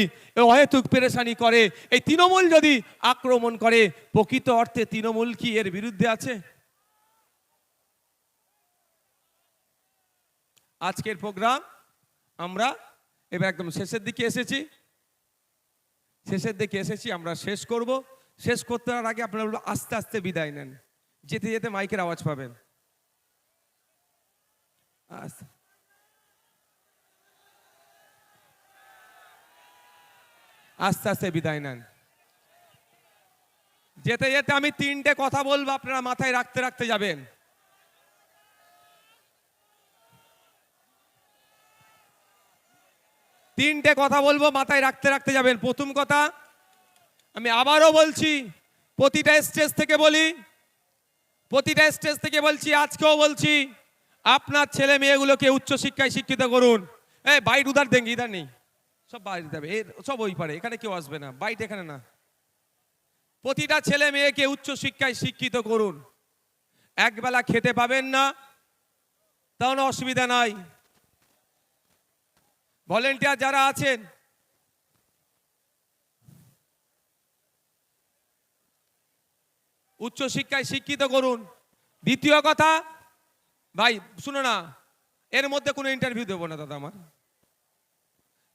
অহেতুক পেরেশানি করে, এই তৃণমূল যদি আক্রমণ করে, প্রকৃত অর্থে তৃণমূল কি এর বিরুদ্ধে আছে? আজকের প্রোগ্রাম আমরা এবার একদম শেষের দিকে এসেছি, আমরা শেষ করব। শেষ করতে আগে আপনারা আস্তে আস্তে বিদায় নেন, যেতে যেতে মাইকের আওয়াজ পাবেন। আস্তে আস্তে বিদায় নেন। যেতে যেতে আমি তিনটে কথা বলবো, আপনারা মাথায় রাখতে রাখতে যাবেন। তিনটে কথা বলবো, মাথায় রাখতে রাখতে যাবেন। প্রথম কথা, আমি আবারও বলছি, প্রতিটা স্টেজ থেকে বলছি, আজকেও বলছি, আপনার ছেলে মেয়েগুলোকে উচ্চশিক্ষায় শিক্ষিত করুন। বাইট উধার দেন, ইধার নেই, সব বাইরে যাবে, সব ওই পারে, এখানে কেউ আসবে না, বাইট এখানে না। প্রতিটা ছেলে মেয়েকে উচ্চশিক্ষায় শিক্ষিত করুন। একবেলা খেতে পাবেন না, তাহলে অসুবিধা নাই। ভলেন্টিয়ার যারা আছেন, উচ্চশিক্ষায় শিক্ষিত করুন। দ্বিতীয় কথা, ভাই শুনো না, এর মধ্যে কোনো ইন্টারভিউ দেবো না দাদা আমার।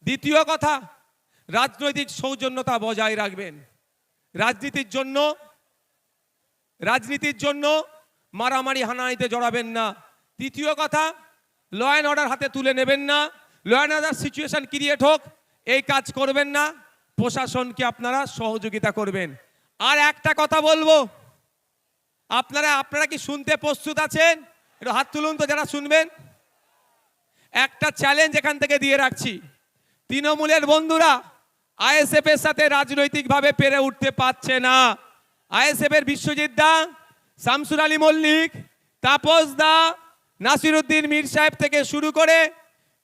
দ্বিতীয় কথা, রাজনৈতিক সৌজন্যতা বজায় রাখবেন। রাজনীতির জন্য মারামারি হানাহানিতে জড়াবেন না। তৃতীয় কথা, ল অ্যান্ড অর্ডার হাতে তুলে নেবেন না। Law and order situation create হোক এই কাজ করবেন না। প্রশাসনকে আপনারা সহযোগিতা করবেন। আর একটা কথা বলবো, আপনারা কি শুনতে প্রস্তুত আছেন? একটু হাত তুলুন তো যারা শুনবেন। একটা চ্যালেঞ্জ এখান থেকে দিয়ে রাখছি, তৃণমূলের বন্ধুরা আইএসএফ এর সাথে রাজনৈতিকভাবে পেরে উঠতে পারছে না। আইএসএফ এর বিশ্বজিৎ দা, শামসুর আলী মল্লিক, তাপস দা, নাসিরউদ্দিন মীর সাহেব থেকে শুরু করে,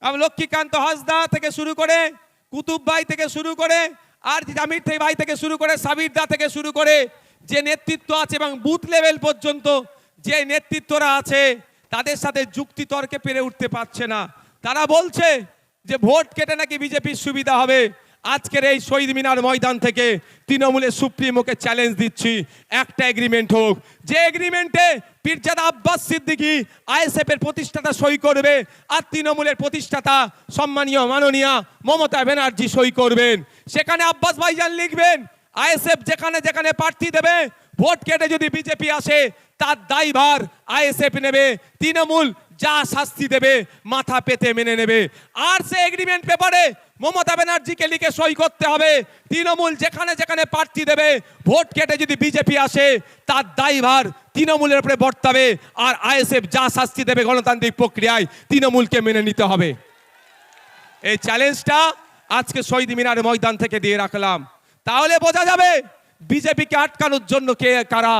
লক্ষ্মীকান্ত হাসদা থেকে শুরু করে, কুতুব ভাই থেকে শুরু করে, আর জামির ভাই থেকে শুরু করে, সাবির দা থেকে শুরু করে, যে নেতৃত্ব আছে এবং বুথ লেভেল পর্যন্ত যে নেতৃত্বরা আছে, তাদের সাথে যুক্তি তর্কে পেরে উঠতে পারছে না। তারা বলছে যে ভোট কেটে নাকি বিজেপির সুবিধা হবে। আজকের এই শহীদ মিনার ময়দান থেকে তৃণমূলের সুপ্রিমোকে চ্যালেঞ্জ দিচ্ছি, একটা এগ্রিমেন্ট হোক, যে এগ্রিমেন্টে পীরজাদা আব্বাস সিদ্দিকী আইএসএফ এর প্রতিষ্ঠাতা সই করবে, আর তৃণমূলের প্রতিষ্ঠাতা সম্মানীয় মাননীয় মমতা ব্যানার্জি সই করবেন। সেখানে আব্বাস ভাইজান লিখবেন, আইএসএফ যেখানে যেখানে প্রার্থী দেবে, ভোট কেটে যদি বিজেপি আসে তার দায়ভার আইএসএফ নেবে, তৃণমূল যা শাস্তি দেবে মাথা পেতে মেনে নেবে। আর সে এগ্রিমেন্ট পেপারে মমতা ব্যানার্জিকে লিখে সই করতে হবে, তৃণমূল যেখানে যেখানে প্রার্থী দেবে, ভোট কেটে যদি বিজেপি আসে তার দায়ভার তৃণমূলের উপরে বর্তাবে, আর আইএসএফ যা শাস্তি দেবে গণতান্ত্রিক প্রক্রিয়ায় তৃণমূলকে মেনে নিতে হবে। এই চ্যালেঞ্জটা আজকে শহীদ মিনার ময়দান থেকে দিয়ে রাখলাম। তাহলে বোঝা যাবে বিজেপিকে আটকানোর জন্য কে কারা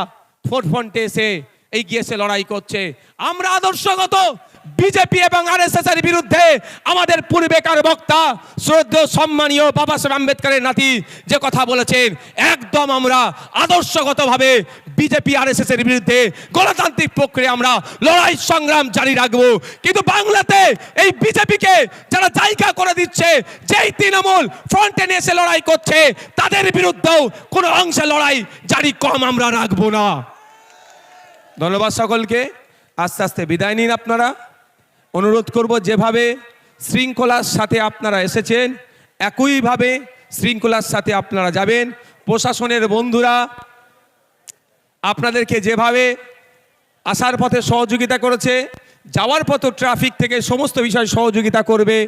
ফোরফ্রন্টে এসে এগিয়ে এসে লড়াই করছে। আমরা আদর্শগত বিজেপি এবং আরএসএস এর বিরুদ্ধে আমাদের পূর্বেকার বক্তা শ্রদ্ধেয় সম্মানীয় বাবা সাহেব আম্বেদকরের নাতি যে কথা বলেছেন, একদম আমরা আদর্শগতভাবে বিজেপি আরএসএস এর বিরুদ্ধে গণতান্ত্রিক প্রক্রিয়া আমরা লড়াই সংগ্রাম জারি রাখবো। কিন্তু বাংলাতে এই বিজেপিকে যারা জায়গা করে দিচ্ছে, যেই তৃণমূল ফ্রন্টে নিয়ে এসে লড়াই করছে, তাদের বিরুদ্ধেও কোনো অংশে লড়াই জারি কম আমরা রাখবো না। ধন্যবাদ সকলকে। আস্তে আস্তে বিদায় নিন আপনারা। অনুরোধ করব, যেভাবে শৃঙ্খলার সাথে আপনারা এসেছেন একইভাবে শৃঙ্খলার সাথে আপনারা যাবেন। প্রশাসনের বন্ধুরা আপনাদেরকে যেভাবে আসার পথে সহযোগিতা করেছে, যাওয়ার পথে ট্রাফিক থেকে সমস্ত বিষয় সহযোগিতা করবে।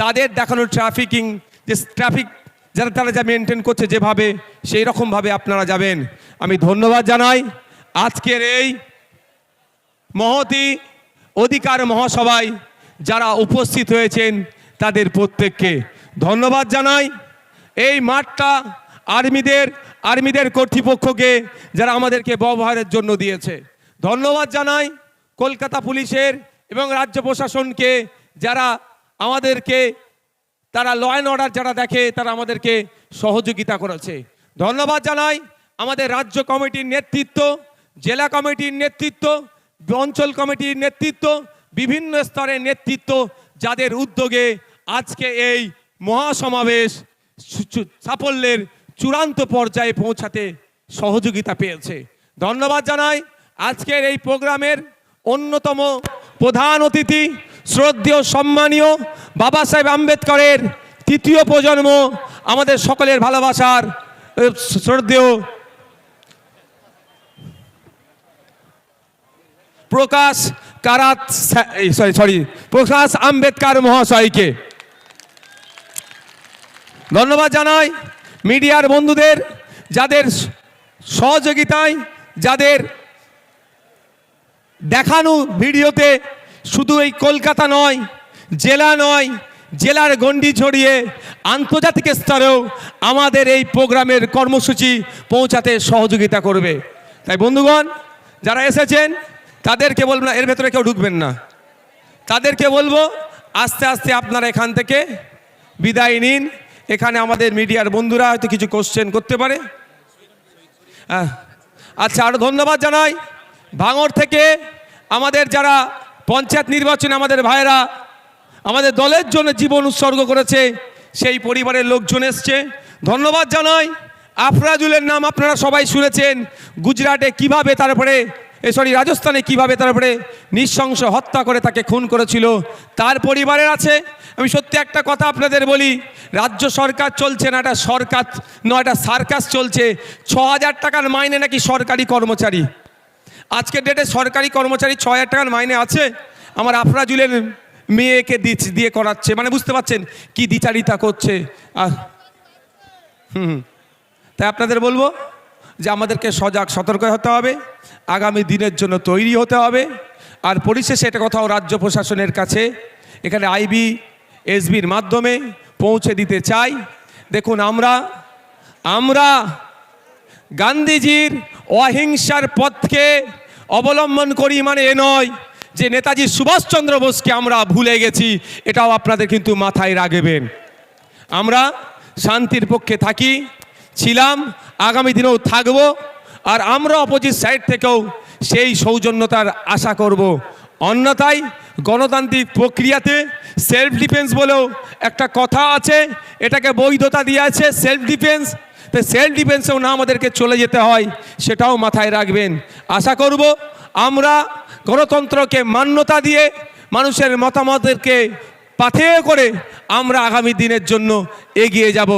তাদের দেখানো ট্রাফিকিং যে ট্রাফিক যারা তারা যা মেনটেন করছে যেভাবে, সেই রকমভাবে আপনারা যাবেন। আমি ধন্যবাদ জানাই আজকের এই মহতী অধিকার মহাসভায় যারা উপস্থিত হয়েছেন তাদের প্রত্যেককে ধন্যবাদ জানাই। এই মাঠটা আর্মিদের কর্তৃপক্ষকে যারা আমাদেরকে ব্যবহারের জন্য দিয়েছে ধন্যবাদ জানাই। কলকাতা পুলিশের এবং রাজ্য প্রশাসনকে যারা আমাদেরকে, তারা ল অ্যান্ড অর্ডার যারা দেখে, তারা আমাদেরকে সহযোগিতা করেছে ধন্যবাদ জানাই। আমাদের রাজ্য কমিটির নেতৃত্ব, জেলা কমিটির নেতৃত্ব, অঞ্চল কমিটির নেতৃত্ব, বিভিন্ন স্তরের নেতৃত্ব, যাদের উদ্যোগে আজকে এই মহাসমাবেশ সাফল্যের চূড়ান্ত পর্যায়ে পৌঁছাতে সহযোগিতা পেয়েছে ধন্যবাদ জানাই। আজকের এই প্রোগ্রামের অন্যতম প্রধান অতিথি শ্রদ্ধেয় সম্মানীয় বাবা সাহেব আম্বেদকরের তৃতীয় প্রজন্ম, আমাদের সকলের ভালোবাসার শ্রদ্ধেয় প্রকাশ আম্বেদকর মহাশয়কে ধন্যবাদ জানাই। মিডিয়ার বন্ধুদের যাদের সহযোগিতায়, যাদের দেখানো ভিডিওতে শুধু এই কলকাতা নয়, জেলার গণ্ডি ছড়িয়ে আন্তর্জাতিক স্তরেও আমাদের এই প্রোগ্রামের কর্মসূচি পৌঁছাতে সহযোগিতা করবে। তাই বন্ধুগণ যারা এসেছেন তাদেরকে বলবো না, এর ভেতরে কেউ ঢুকবেন না, তাদেরকে বলবো আস্তে আস্তে আপনারা এখান থেকে বিদায় নিন। এখানে আমাদের মিডিয়ার বন্ধুরা হয়তো কিছু কোশ্চেন করতে পারে। আচ্ছা, আরও ধন্যবাদ জানাই ভাঙড় থেকে আমাদের যারা পঞ্চায়েত নির্বাচনে আমাদের ভাইরা আমাদের দলের জন্য জীবন উৎসর্গ করেছে, সেই পরিবারের লোকজন এসছে ধন্যবাদ জানাই। আফরাজুলের নাম আপনারা সবাই শুনেছেন, গুজরাটে কিভাবে তারপরে রাজস্থানে কিভাবে তারপরে নৃশংস হত্যা করে তাকে খুন করেছিল, তার পরিবারের আছে। আমি সত্যি একটা কথা আপনাদের বলি, রাজ্য সরকার চলছে না, একটা সরকার নয়, একটা সার্কাস চলছে। ৬,০০০ টাকার মাইনে নাকি সরকারি কর্মচারী। আজকের ডেটে সরকারি কর্মচারী ৬,০০০ টাকার মাইনে আছে। আমার আফরাজুলের মেয়েকে দিয়ে করাচ্ছে, মানে বুঝতে পারছেন কি দ্বিচারিতা করছে। তাই আপনাদের বলবো যে আমাদেরকে সজাগ সতর্ক হতে হবে, আগামী দিনের জন্য তৈরি হতে হবে। আর পরিশেষে এটা কথাও রাজ্য প্রশাসনের কাছে এখানে আইবি এসবির মাধ্যমে পৌঁছে দিতে চাই। দেখুন, আমরা গান্ধীজির অহিংসার পথকে অবলম্বন করি, মানে এ নয় যে নেতাজি সুভাষচন্দ্র বোসকে আমরা ভুলে গেছি, এটাও আপনাদের কিন্তু মাথায় রাখবেন। আমরা শান্তির পক্ষে ছিলাম, আগামী দিনেও থাকব। আর আমরা অপোজিট সাইড থেকেও সেই সৌজন্যতার আশা করব। অন্যথায় গণতান্ত্রিক প্রক্রিয়াতে সেলফ ডিফেন্স বলেও একটা কথা আছে, এটাকে বৈধতা দিয়ে আছে সেলফ ডিফেন্স। তো সেলফ ডিফেন্সেও না আমাদেরকে চলে যেতে হয়, সেটাও মাথায় রাখবেন। আশা করব আমরা গণতন্ত্রকে মান্যতা দিয়ে মানুষের মতামতকে পাথেয় করে আমরা আগামী দিনের জন্য এগিয়ে যাব।